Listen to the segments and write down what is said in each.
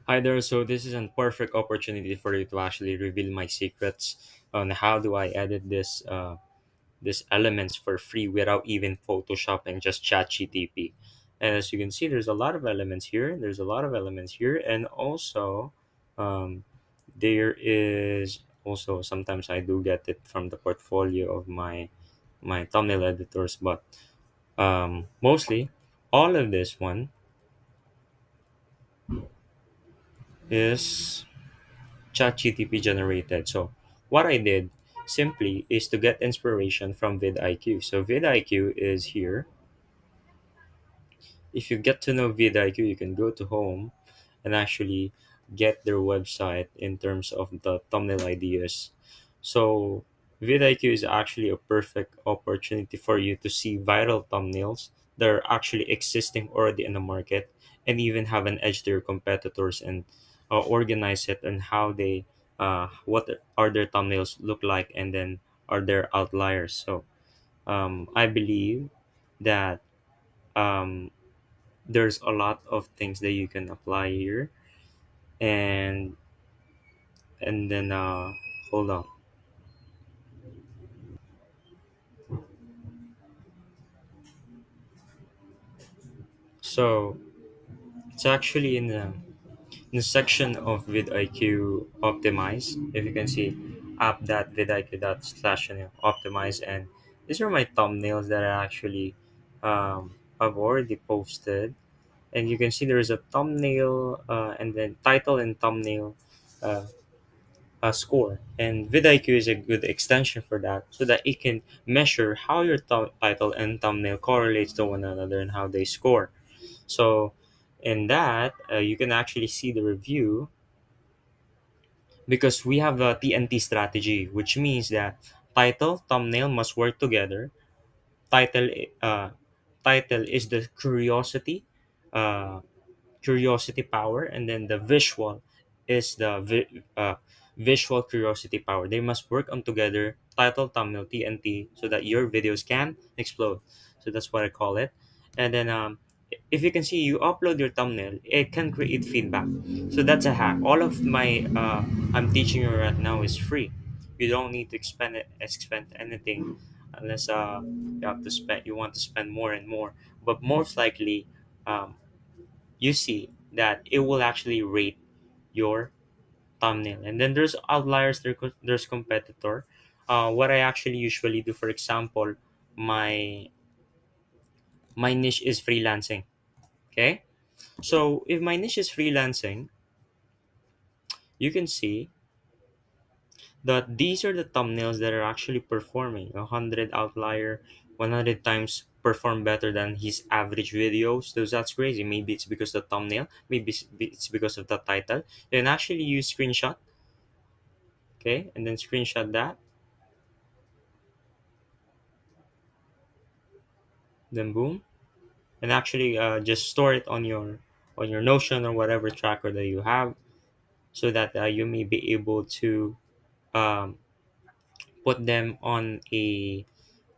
Hi there. So this is a perfect opportunity for you to actually reveal my secrets on how do I edit this elements for free without even photoshopping, just ChatGPT. And as you can see, there's a lot of elements here. There's a lot of elements here, and also um, there is also sometimes I do get it from the portfolio of my thumbnail editors, but mostly all of this one is ChatGPT generated. So what I did simply is to get inspiration from vidIQ. So vidIQ is here. If you get to know vidIQ, you can go to home and actually get their website in terms of the thumbnail ideas. So vidIQ is actually a perfect opportunity for you to see viral thumbnails that are actually existing already in the market and even have an edge to your competitors and organize it and how they what are their thumbnails look like, and then are there outliers. So I believe that um, there's a lot of things that you can apply here, and then hold on. So it's actually in the section of vidIQ optimize. If you can see app.vidIQ dot slash optimize, and these are my thumbnails that I actually I've already posted, and you can see there is a thumbnail and then title and thumbnail uh, score. And vidIQ is a good extension for that, so that it can measure how your title and thumbnail correlates to one another and how they score. So, in that, you can actually see the review because we have a TNT strategy, which means that title, thumbnail must work together. Title, uh, title is the uh, curiosity power, and then the visual is the visual curiosity power. They must work on together, title, thumbnail, TNT, so that your videos can explode. So that's what I call it. And then if you can see, you upload your thumbnail, it can create feedback. So that's a hack. All of my I'm teaching you right now is free. You don't need to expend anything unless you want to spend more and more. But most likely um, you see that it will actually rate your thumbnail. And then there's outliers, there's competitor. What I actually usually do, for example, my my niche is freelancing. Okay, so if my niche is freelancing, you can see that these are the thumbnails that are actually performing 100 outlier, 100 times perform better than his average videos. So that's crazy. Maybe it's because of the thumbnail, maybe it's because of the title. You can actually use screenshot. Okay, and then screenshot that, then boom, and actually just store it on your Notion or whatever tracker that you have, so that you may be able to um, put them on a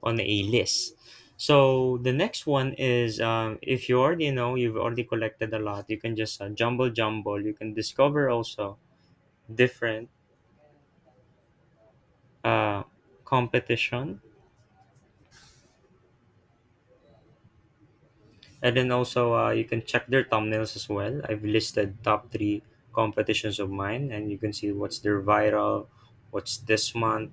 list. So the next one is, if you already know you've already collected a lot, you can just jumble. You can discover also different uh, competition, and then also you can check their thumbnails as well. I've listed top three competitions of mine, and you can see what's their viral, what's this month.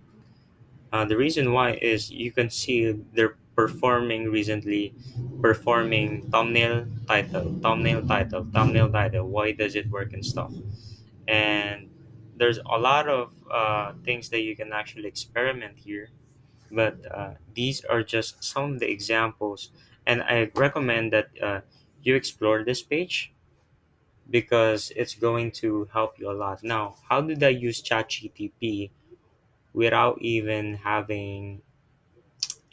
The reason why is you can see they're performing recently, performing thumbnail title. Why does it work and stuff? And there's a lot of things that you can actually experiment here, but these are just some of the examples, and I recommend that you explore this page because it's going to help you a lot. Now, how did I use ChatGTP without even having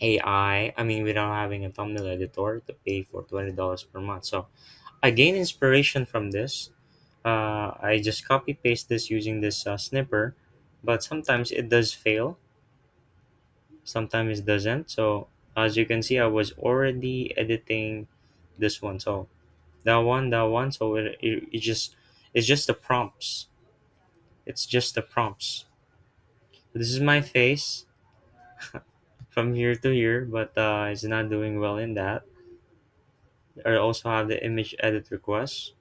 AI? I mean, without having a thumbnail editor to pay for $20 per month. So I gain inspiration from this. I just copy paste this using this snipper, but sometimes it does fail, sometimes it doesn't. So as you can see, I was already editing this one. So that one. So it It's just the prompts. It's just the prompts. This is my face from here to here, but it's not doing well in that. I also have the image edit request.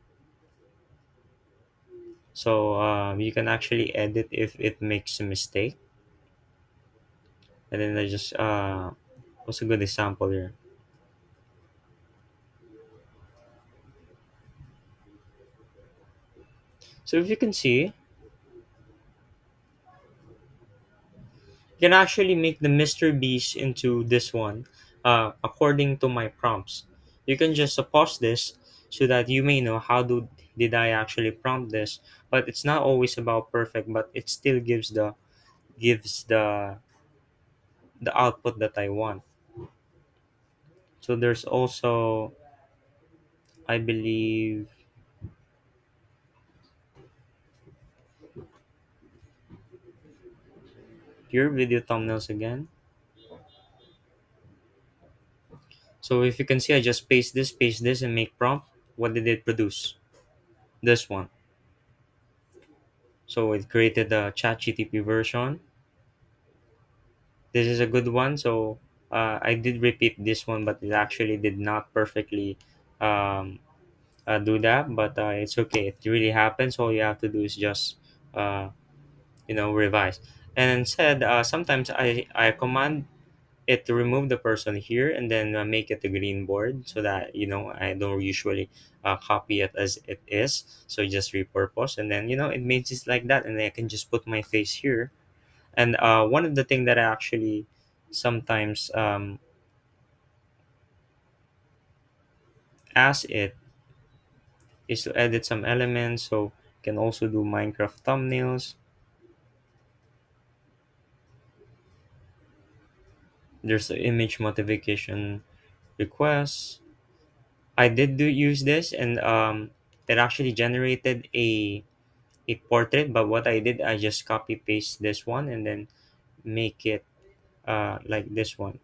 So you can actually edit if it makes a mistake. And then I just what's a good example here? So if you can see, you can actually make the Mr. Beast into this one according to my prompts. You can just pause this so that you may know how did I actually prompt this. But it's not always about perfect, but it still gives the output that I want. So there's also, I believe, your video thumbnails again. So if you can see, I just paste this, and make prompt. What did it produce? This one. So it created the ChatGPT version. This is a good one. So I did repeat this one, but it actually did not perfectly um, do that. But it's okay. It really happens. All you have to do is just uh, revise. And instead, sometimes I command it to remove the person here and then make it a green board so that I don't usually copy it as it is. So just repurpose, and then it makes it like that, and then I can just put my face here. And one of the thing that I actually sometimes ask it is to edit some elements. So can also do Minecraft thumbnails. There's the image modification request. I did do use this, and it actually generated a portrait. But what I did, I just copy paste this one and then make it like this one.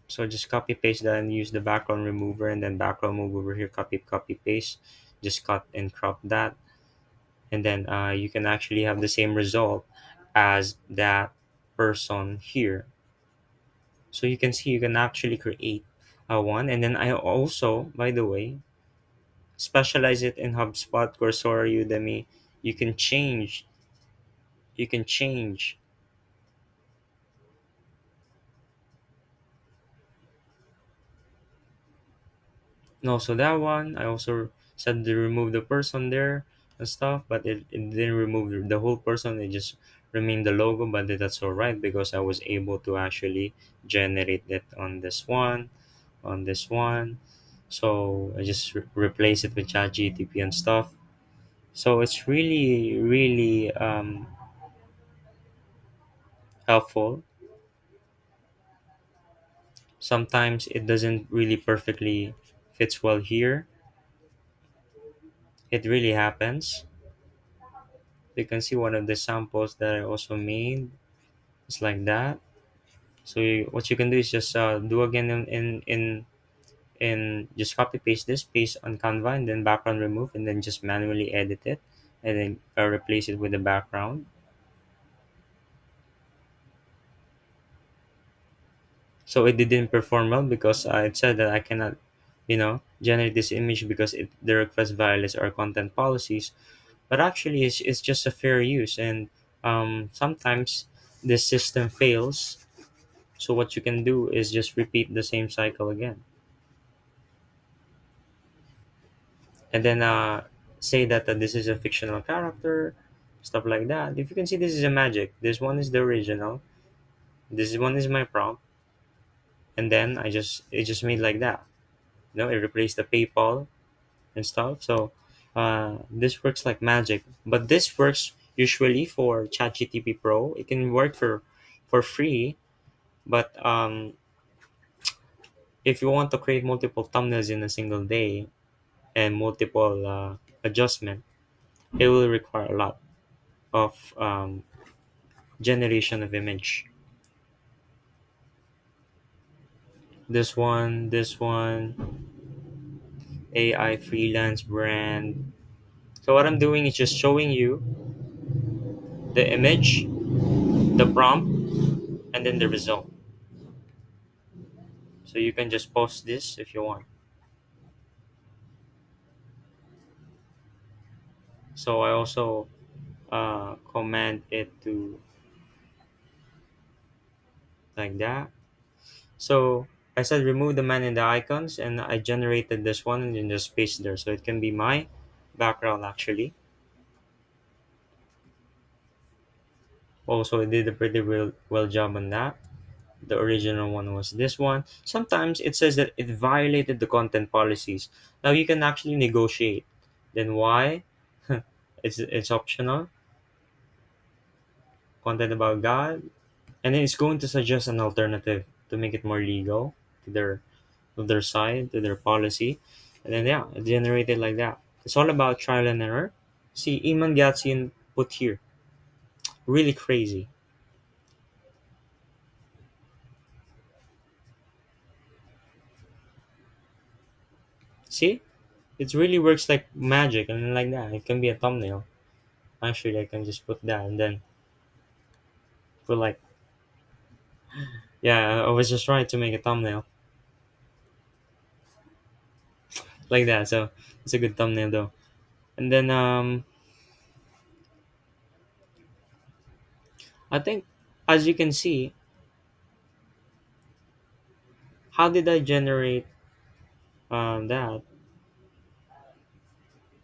So just copy paste that and use the background remover, and then background move over here, copy paste, just cut and crop that. And then you can actually have the same result as that person here. So you can see you can actually create a one. And then I also, by the way, specialize it in HubSpot, Coursera, Udemy. You can change you can change. No, so that one I also said to remove the person there and stuff, but it didn't remove the whole person. It just remained the logo, but that's all right because I was able to actually generate it on this one, on this one. So I just replace it with ChatGTP and stuff. So it's really, really helpful. Sometimes it doesn't really perfectly fits well here. It really happens. You can see one of the samples that I also made. It's like that. So what you can do is just do again in just copy paste this, paste on Canva, and then background remove, and then just manually edit it, and then replace it with the background. So it didn't perform well because it said that I cannot, generate this image because the request violates our content policies. But actually, it's just a fair use, and sometimes this system fails. So what you can do is just repeat the same cycle again, and then say that this is a fictional character, stuff like that. If you can see, this is a magic. This one is the original. This one is my prompt, and then it just made like that. It replaced the PayPal and stuff. So this works like magic. But this works usually for ChatGTP Pro. It can work for free, but if you want to create multiple thumbnails in a single day and multiple adjustment, it will require a lot of generation of image. This one, AI freelance brand. So what I'm doing is just showing you the image, the prompt, and then the result. So you can just post this if you want. So I also command it to like that. So I said remove the man in the icons, and I generated this one and then just paste there. So it can be my background actually. Also, it did a pretty well job on that. The original one was this one. Sometimes it says that it violated the content policies. Now you can actually negotiate. Then why? It's optional. Content about God, and then it's going to suggest an alternative to make it more legal to their side, to their policy, and then yeah, it generated like that. It's all about trial and error. See, Iman Gatsin put here, really crazy. See, it really works like magic, and like that, it can be a thumbnail. Actually, I can just put that and then put like, yeah, I was just trying to make a thumbnail like that. So it's a good thumbnail though. And then I think as you can see, how did I generate that?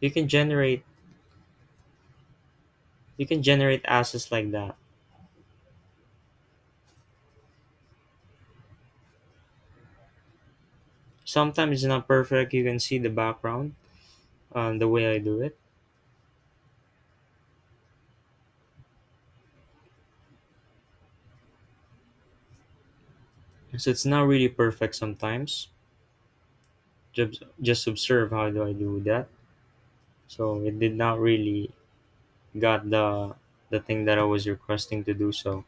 You can generate assets like that. Sometimes it's not perfect. You can see the background, the way I do it. So it's not really perfect sometimes. Just observe how do I do that. So it did not really got the thing that I was requesting to do so.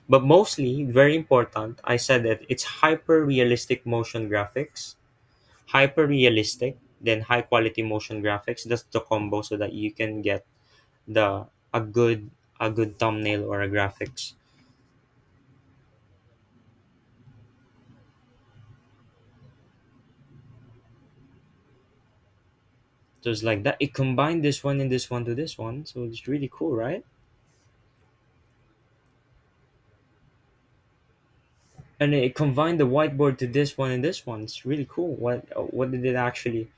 But mostly, very important, I said that it's hyper realistic motion graphics, hyper realistic, then high quality motion graphics. That's the combo so that you can get the a good thumbnail or a graphics. So it's like that. It combined this one and this one to this one, so it's really cool, right? And it combined the whiteboard to this one and this one. It's really cool. What did it actually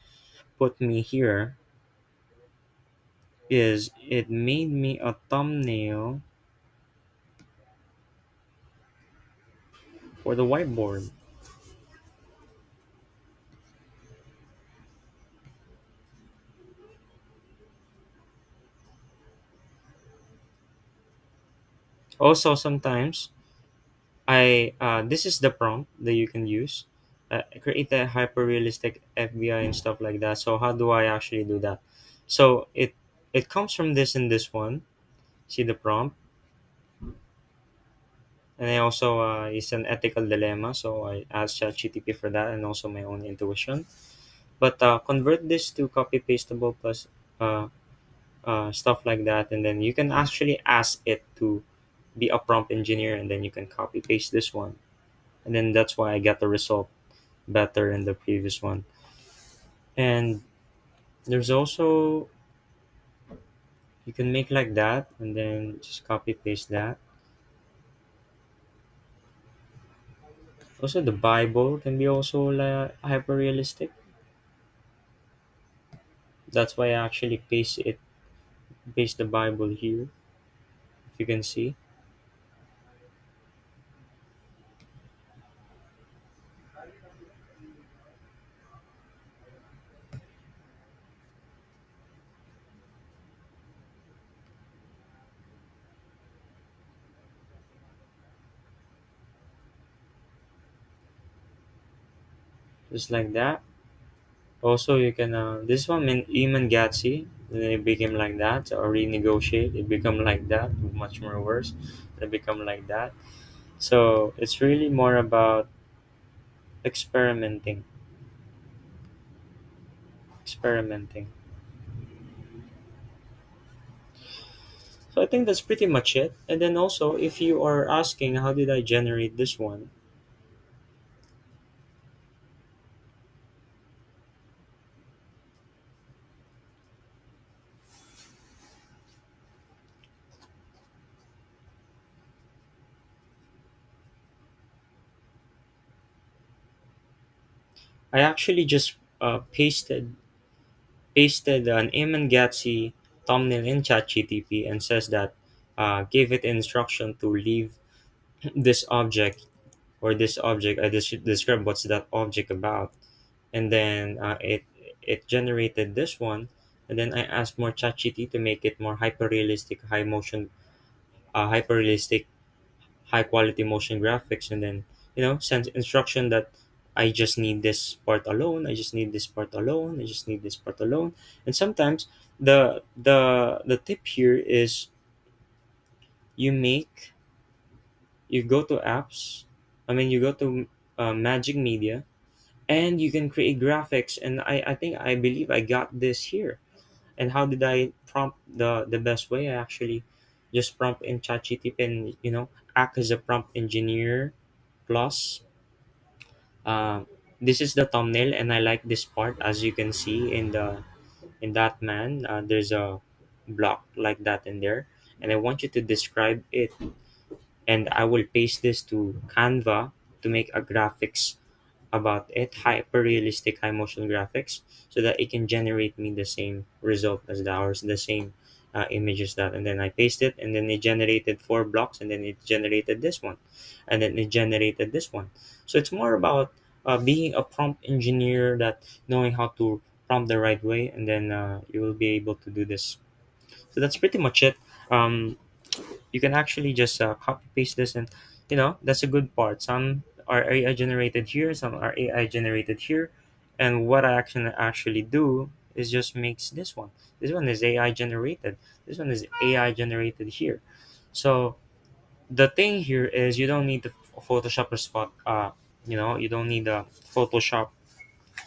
put me here is it made me a thumbnail for the whiteboard. Also, sometimes I this is the prompt that you can use. Create a hyper realistic FBI and stuff like that. So how do I actually do that? So it comes from this and this one. See the prompt, and I also it's an ethical dilemma. So I asked ChatGPT for that, and also my own intuition. But convert this to copy pastable plus uh, stuff like that, and then you can actually ask it to be a prompt engineer, and then you can copy paste this one, and then that's why I got the result better in the previous one. And there's also you can make like that and then just copy paste that. Also the Bible can be also like hyper realistic. That's why I actually paste the Bible here, if you can see. Just like that. Also you can this one in Eamon Gatsby, then it became like that, or renegotiate, it become like that, much more worse. It become like that. So it's really more about experimenting. experimenting. So I think that's pretty much it. And then also, if you are asking how did I generate this one, I actually just pasted an Eamon Gatsby thumbnail in ChatGTP and says that gave it instruction to leave this object or this object. I just describe what's that object about, and then it generated this one. And then I asked more ChatGPT to make it more hyper realistic, hyper realistic, high quality motion graphics, and then send instruction that I just need this part alone, I just need this part alone, I just need this part alone. And sometimes the tip here is you make you go to apps, you go to Magic Media, and you can create graphics. And I think I believe I got this here. And how did I prompt the best way? I actually just prompt in ChatGPT and act as a prompt engineer plus. Uh, this is the thumbnail, and I like this part. As you can see in that man, there's a block like that in there, and I want you to describe it. And I will paste this to Canva to make a graphics about it, hyper realistic high motion graphics, so that it can generate me the same result as that, or the same images that. And then I paste it, and then it generated four blocks, and then it generated this one, and then it generated this one. So it's more about being a prompt engineer, that knowing how to prompt the right way, and then you will be able to do this. So that's pretty much it. You can actually just copy paste this, and that's a good part. Some are AI generated here, some are AI generated here, and what I actually do is just makes this one. This one is AI generated, this one is AI generated here. So the thing here is you don't need the Photoshop or spot you don't need the Photoshop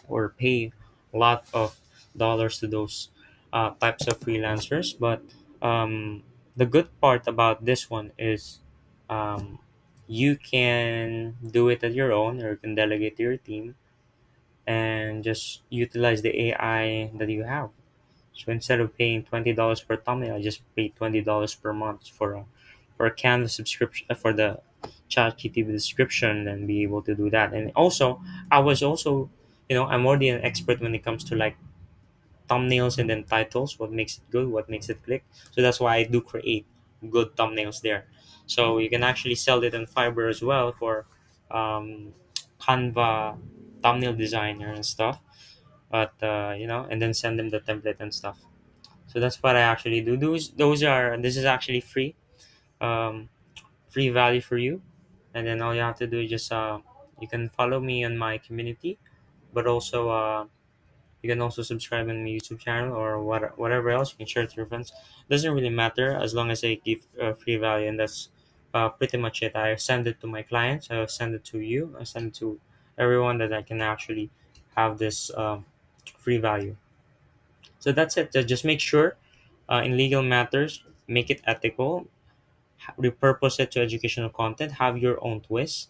or pay a lot of dollars to those types of freelancers. But the good part about this one is um, you can do it at your own, or you can delegate to your team and just utilize the AI that you have. So instead of paying $20 per thumbnail, I just pay $20 per month for a Canva subscription, for the ChatGPT description, and be able to do that. And also, I was also, I'm already an expert when it comes to like thumbnails and then titles. What makes it good? What makes it click? So that's why I do create good thumbnails there. So you can actually sell it on Fiverr as well for um, Canva thumbnail designer and stuff. But and then send them the template and stuff. So that's what I actually do. Those are this is actually free, um, free value for you. And then all you have to do is just you can follow me on my community, but also you can also subscribe on my YouTube channel, or whatever else you can share to your friends. Doesn't really matter as long as I give free value, and that's pretty much it. I send it to my clients. I send it to you. I send it to everyone that I can actually have this free value. So that's it. Just make sure in legal matters, make it ethical, repurpose it to educational content, have your own twist,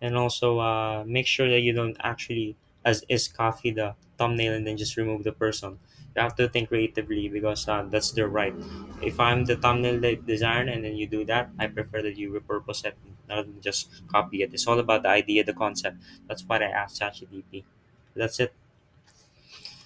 and also make sure that you don't actually as is copy the thumbnail and then just remove the person. You have to think creatively, because that's their right. If I'm the thumbnail designer and then you do that, I prefer that you repurpose it, rather than just copy it. It's all about the idea, the concept. That's what I asked ChatGPT. That's it.